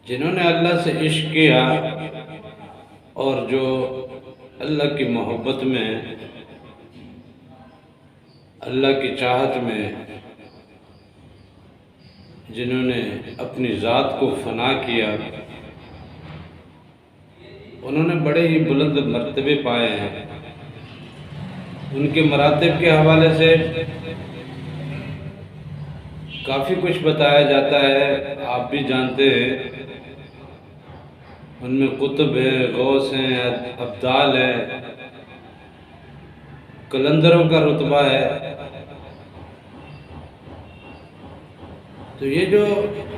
جنہوں نے اللہ سے عشق کیا اور جو اللہ کی محبت میں، اللہ کی چاہت میں جنہوں نے اپنی ذات کو فنا کیا، انہوں نے بڑے ہی بلند مرتبے پائے ہیں۔ ان کے مراتب کے حوالے سے کافی کچھ بتایا جاتا ہے، آپ بھی جانتے ہیں۔ ان میں قطب ہے، غوث ہیں، ابدال ہے، قلندروں کا رتبہ ہے۔ تو یہ جو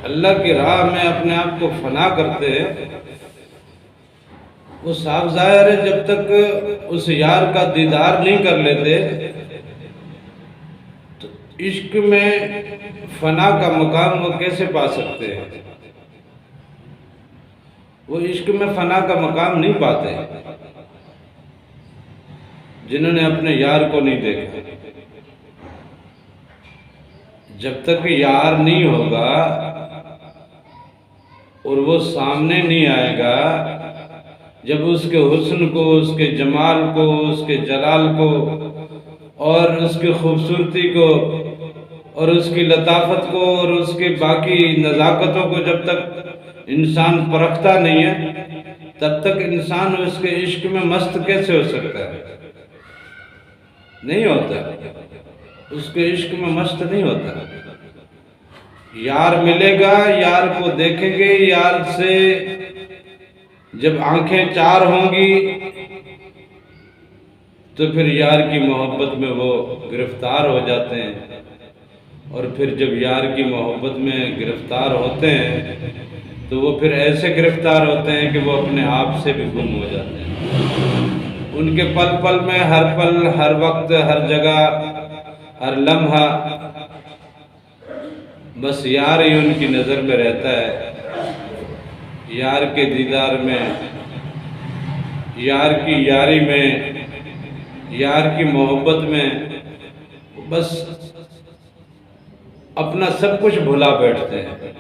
اللہ کی راہ میں اپنے آپ کو فنا کرتے ہیں، وہ صاف ظاہر ہے جب تک اس یار کا دیدار نہیں کر لیتے تو عشق میں فنا کا مقام وہ کیسے پا سکتے ہیں؟ وہ عشق میں فنا کا مقام نہیں پاتے جنہوں نے اپنے یار کو نہیں دیکھا۔ جب تک یار نہیں ہوگا اور وہ سامنے نہیں آئے گا، جب اس کے حسن کو، اس کے جمال کو، اس کے جلال کو اور اس کی خوبصورتی کو اور اس کی لطافت کو اور اس کی باقی نزاکتوں کو جب تک انسان پرکھتا نہیں ہے، تب تک انسان اس کے عشق میں مست کیسے ہو سکتا ہے؟ نہیں ہوتا، اس کے عشق میں مست نہیں ہوتا۔ یار ملے گا، یار کو دیکھیں گے، یار سے جب آنکھیں چار ہوں گی تو پھر یار کی محبت میں وہ گرفتار ہو جاتے ہیں، اور پھر جب یار کی محبت میں گرفتار ہوتے ہیں تو وہ پھر ایسے گرفتار ہوتے ہیں کہ وہ اپنے آپ سے بھی گم ہو جاتے ہیں۔ ان کے پل پل میں، ہر پل، ہر وقت، ہر جگہ، ہر لمحہ بس یار ہی ان کی نظر میں رہتا ہے۔ یار کے دیدار میں، یار کی یاری میں، یار کی محبت میں بس اپنا سب کچھ بھلا بیٹھتے ہیں۔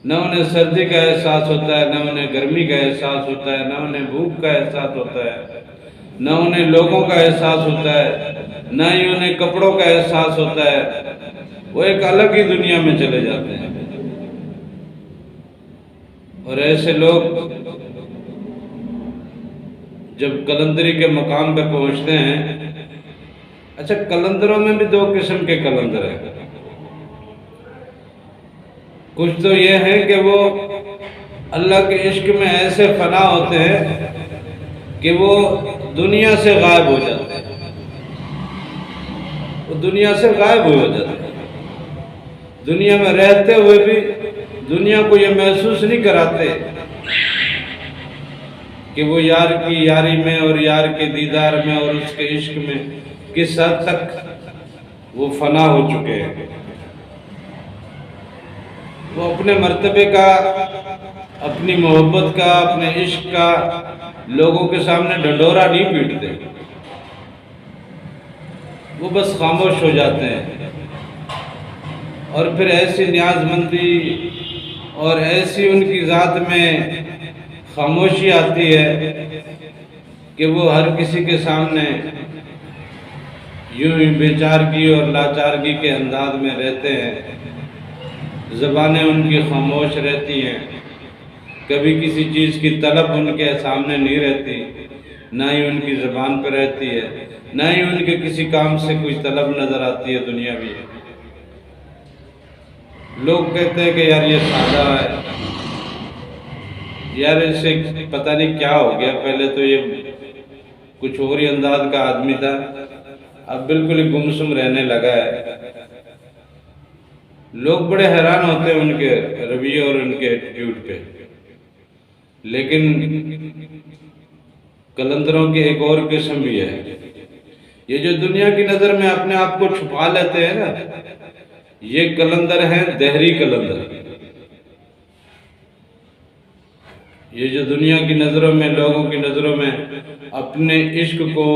نہ انہیں سردی کا احساس ہوتا ہے، نہ انہیں گرمی کا احساس ہوتا ہے، نہ انہیں بھوک کا احساس ہوتا ہے، نہ انہیں لوگوں کا احساس ہوتا ہے، نہ ہی انہیں کپڑوں کا احساس ہوتا ہے۔ وہ ایک الگ ہی دنیا میں چلے جاتے ہیں۔ اور ایسے لوگ جب قلندری کے مقام پہ پہنچتے ہیں، اچھا قلندروں میں بھی دو قسم کے قلندر ہیں۔ کچھ تو یہ ہیں کہ وہ اللہ کے عشق میں ایسے فنا ہوتے ہیں کہ وہ دنیا سے غائب ہو جاتے ہیں، وہ دنیا سے غائب ہو جاتے ہیں۔ دنیا میں رہتے ہوئے بھی دنیا کو یہ محسوس نہیں کراتے کہ وہ یار کی یاری میں اور یار کے دیدار میں اور اس کے عشق میں کس حد تک وہ فنا ہو چکے ہیں۔ وہ اپنے مرتبے کا، اپنی محبت کا، اپنے عشق کا لوگوں کے سامنے ڈھنڈورا نہیں پیٹتے، وہ بس خاموش ہو جاتے ہیں۔ اور پھر ایسی نیاز مندی اور ایسی ان کی ذات میں خاموشی آتی ہے کہ وہ ہر کسی کے سامنے یوں ہی بیچارگی اور لاچارگی کے انداز میں رہتے ہیں۔ زبانیں ان کی خاموش رہتی ہیں، کبھی کسی چیز کی طلب ان کے سامنے نہیں رہتی، نہ ہی ان کی زبان پہ رہتی ہے، نہ ہی ان کے کسی کام سے کوئی طلب نظر آتی ہے دنیاوی۔ لوگ کہتے ہیں کہ یار یہ سادہ ہے، یار اس سے پتہ نہیں کیا ہو گیا، پہلے تو یہ کچھ اور ہی انداز کا آدمی تھا، اب بالکل ہی گمسم رہنے لگا ہے۔ لوگ بڑے حیران ہوتے ہیں ان کے رویے اور ان کے ایٹیٹیوڈ پہ۔ لیکن قلندروں کی ایک اور قسم بھی ہے، یہ جو دنیا کی نظر میں اپنے آپ کو چھپا لیتے ہیں نا، یہ قلندر ہیں دہری قلندر۔ یہ جو دنیا کی نظروں میں، لوگوں کی نظروں میں اپنے عشق کو،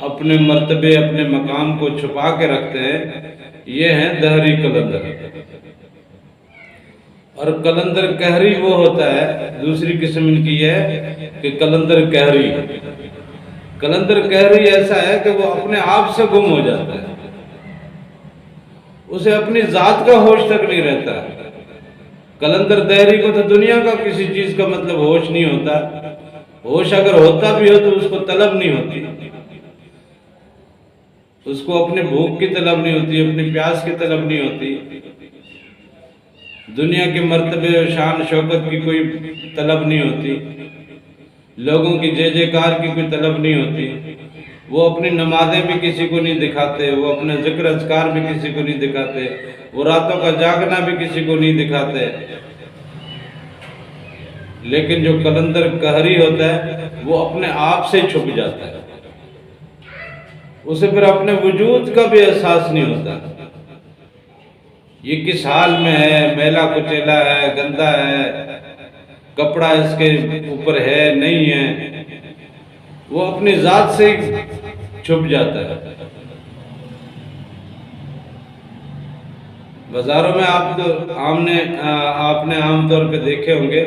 اپنے مرتبے، اپنے مقام کو چھپا کے رکھتے ہیں، یہ ہیں دہری قلندر۔ اور کلندر قہری وہ ہوتا ہے، دوسری قسم ان کی ہے کہ کلندر قہری. کلندر قہری ایسا ہے کہ وہ اپنے آپ سے گم ہو جاتا ہے، اسے اپنی ذات کا ہوش تک نہیں رہتا. کلندر دہری کو تو دنیا کا کسی چیز کا مطلب ہوش نہیں ہوتا، ہوش اگر ہوتا بھی ہو تو اس کو طلب نہیں ہوتی، اس کو اپنے بھوک کی طلب نہیں ہوتی، اپنی پیاس کی طلب نہیں ہوتی، دنیا کے مرتبے و شان شوکت کی کوئی طلب نہیں ہوتی، لوگوں کی جے جے کار کی کوئی طلب نہیں ہوتی. وہ اپنی نمازیں بھی کسی کو نہیں دکھاتے، وہ اپنے ذکر اذکار بھی کسی کو نہیں دکھاتے، وہ راتوں کا جاگنا بھی کسی کو نہیں دکھاتے. لیکن جو کلندر قہری ہوتا ہے وہ اپنے آپ سے چھپ جاتا ہے، اسے پھر اپنے وجود کا بھی احساس نہیں ہوتا. یہ کس حال میں ہے، میلا کچیلا ہے، گندا ہے، کپڑا اس کے اوپر ہے نہیں ہے، وہ اپنی ذات سے چھپ جاتا ہے. بازاروں میں آپ نے عام طور پہ دیکھے ہوں گے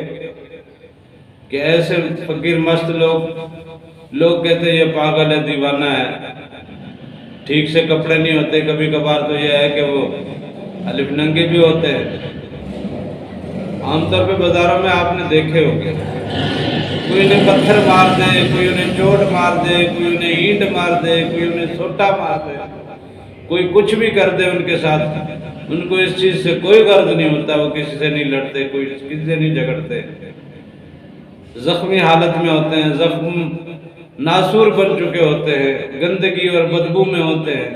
کہ ایسے فقیر مست لوگ کہتے ہیں یہ پاگل ہے، دیوانہ ہے، ٹھیک سے کپڑے نہیں ہوتے، کبھی کبھار تو یہ ہے کہ وہ الف ننگے بھی ہوتے ہیں. عام طور پہ بازاروں میں آپ نے دیکھے ہوں گے، کوئی انہیں پتھر مار دے، کوئی انہیں چوٹ مار دے، کوئی انہیں اینٹ مار دے، کوئی انہیں سوٹا مار دے، کوئی کچھ بھی کر دے ان کے ساتھ، ان کو اس چیز سے کوئی غرض نہیں ہوتا، وہ کسی سے نہیں لڑتے، کوئی کسی سے نہیں جھگڑتے، زخمی حالت میں ہوتے ہیں، زخم ناسور بن چکے ہوتے ہیں، گندگی اور بدبو میں ہوتے ہیں،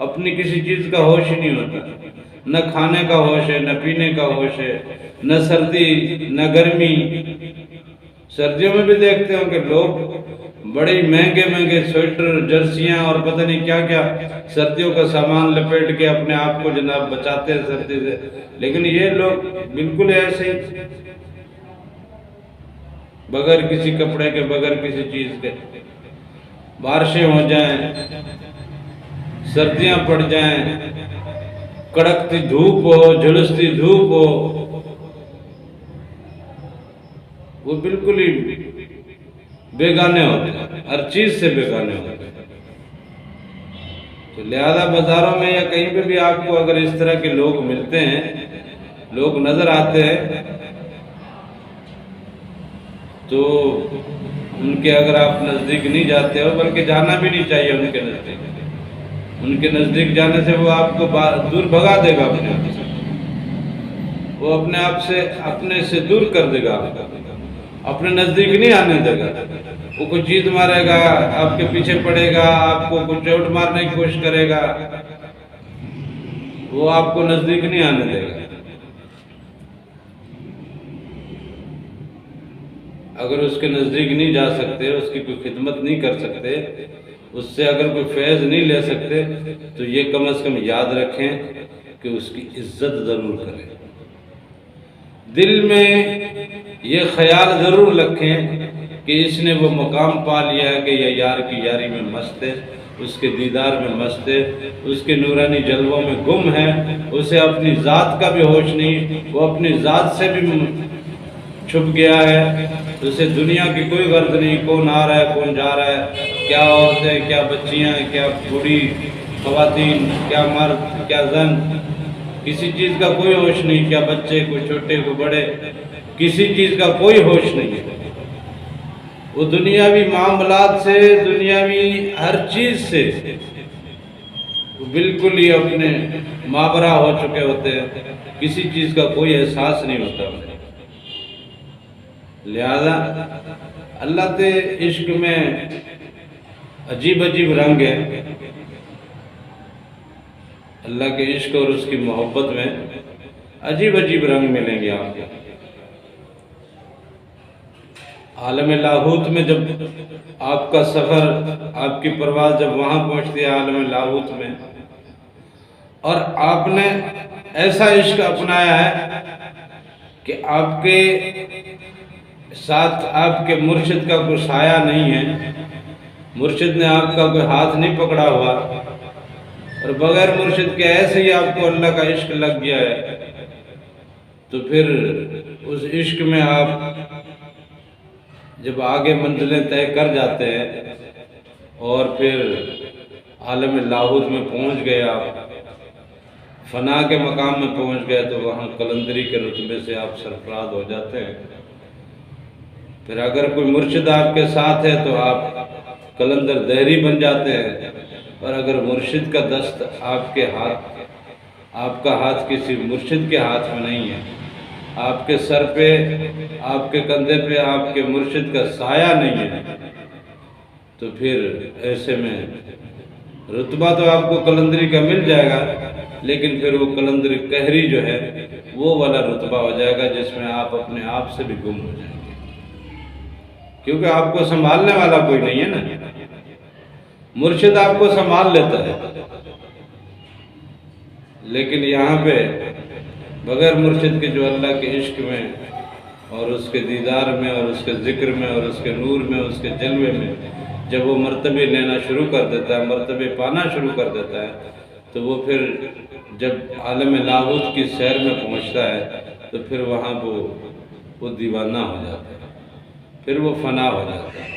اپنی کسی چیز کا ہوش ہی نہیں ہوتا، نہ کھانے کا ہوش ہے، نہ پینے کا ہوش ہے، نہ سردی نہ گرمی. سردیوں میں بھی دیکھتے ہوں کہ لوگ بڑی مہنگے سویٹر، جرسیاں اور پتہ نہیں کیا کیا سردیوں کا سامان لپیٹ کے اپنے آپ کو جناب بچاتے ہیں سردی سے، لیکن یہ لوگ بالکل ایسے ہی بغیر کسی کپڑے کے، بغیر کسی چیز کے. بارشیں ہو جائیں، سردیاں پڑ جائیں، کڑکتی دھوپ ہو، جھلستی دھوپ ہو، وہ بالکل ہی بیگانے ہوتے ہیں، ہر چیز سے بیگانے ہوتے ہیں. تو لہذا بازاروں میں یا کہیں پہ بھی آپ کو اگر اس طرح کے لوگ ملتے ہیں، لوگ نظر آتے ہیں، تو ان کے اگر آپ نزدیک نہیں جاتے ہو، بلکہ جانا بھی نہیں چاہیے ان کے نزدیک. ان کے نزدیک جانے سے وہ آپ کو دور بھگا دے گا، اپنے آپ سے وہ اپنے سے دور کر دے گا، اپنے نزدیک نہیں آنے دے گا. وہ کوئی چیز مارے گا، آپ کے پیچھے پڑے گا، آپ کو کوئی چوٹ مارنے کی کوشش کرے گا، وہ آپ کو نزدیک نہیں آنے دے گا. اگر اس کے نزدیک نہیں جا سکتے، اس کی کوئی خدمت نہیں کر سکتے، اس سے اگر کوئی فیض نہیں لے سکتے، تو یہ کم از کم یاد رکھیں کہ اس کی عزت ضرور کریں. دل میں یہ خیال ضرور رکھیں کہ اس نے وہ مقام پا لیا ہے کہ یہ یار کی یاری میں مست ہے، اس کے دیدار میں مست ہے، اس کے نورانی جلووں میں گم ہے، اسے اپنی ذات کا بھی ہوش نہیں، وہ اپنی ذات سے بھی چھپ گیا ہے، اسے دنیا کی کوئی غرض نہیں، کون آ رہا ہے کون جا رہا ہے، کیا عورتیں، کیا بچیاں، کیا بوڑھی خواتین، کیا مرد، کیا زن، کسی چیز کا کوئی ہوش نہیں، کیا بچے، کوئی چھوٹے کوئی بڑے، کسی چیز کا کوئی ہوش نہیں ہے. وہ دنیاوی معاملات سے، دنیاوی ہر چیز سے بالکل ہی اپنے مابرہ ہو چکے ہوتے ہیں، کسی چیز کا کوئی احساس نہیں ہوتا انہیں. لہذا اللہ کے عشق میں عجیب عجیب رنگ ہے، اللہ کے عشق اور اس کی محبت میں عجیب عجیب رنگ ملیں گے آپ کو. عالم لاہوت میں جب آپ کا سفر، آپ کی پرواز جب وہاں پہنچتی ہے عالم لاہوت میں، اور آپ نے ایسا عشق اپنایا ہے کہ آپ کے ساتھ آپ کے مرشد کا کوئی سایہ نہیں ہے، مرشد نے آپ کا کوئی ہاتھ نہیں پکڑا ہوا، اور بغیر مرشد کے ایسے ہی آپ کو اللہ کا عشق لگ گیا ہے. تو پھر اس عشق میں آپ جب آگے منزلیں طے کر جاتے ہیں اور پھر عالم لاہوت میں پہنچ گئے، آپ فنا کے مقام میں پہنچ گئے، تو وہاں قلندری کے رتبے سے آپ سرفراز ہو جاتے ہیں۔ پھر اگر کوئی مرشد آپ کے ساتھ ہے تو آپ قلندر دہری بن جاتے ہیں، اور اگر مرشد کا دست آپ کا ہاتھ کسی مرشد کے ہاتھ میں نہیں ہے، آپ کے سر پہ، آپ کے کندھے پہ آپ کے مرشد کا سایہ نہیں ہے، تو پھر ایسے میں رتبہ تو آپ کو قلندری کا مل جائے گا، لیکن پھر وہ قلندری قہری جو ہے وہ والا رتبہ ہو جائے گا، جس میں آپ اپنے آپ سے بھی گم ہو جائیں گے، کیونکہ آپ کو سنبھالنے والا کوئی نہیں ہے نا۔ مرشد آپ کو سنبھال لیتا ہے، لیکن یہاں پہ بغیر مرشد کے جو اللہ کے عشق میں اور اس کے دیدار میں اور اس کے ذکر میں اور اس کے نور میں، اس کے جلوے میں جب وہ مرتبے لینا شروع کر دیتا ہے، مرتبے پانا شروع کر دیتا ہے، تو وہ پھر جب عالم لاہوت کی سیر میں پہنچتا ہے تو پھر وہاں وہ دیوانہ ہو جاتا ہے، پھر وہ فنا ہو جاتا ہے۔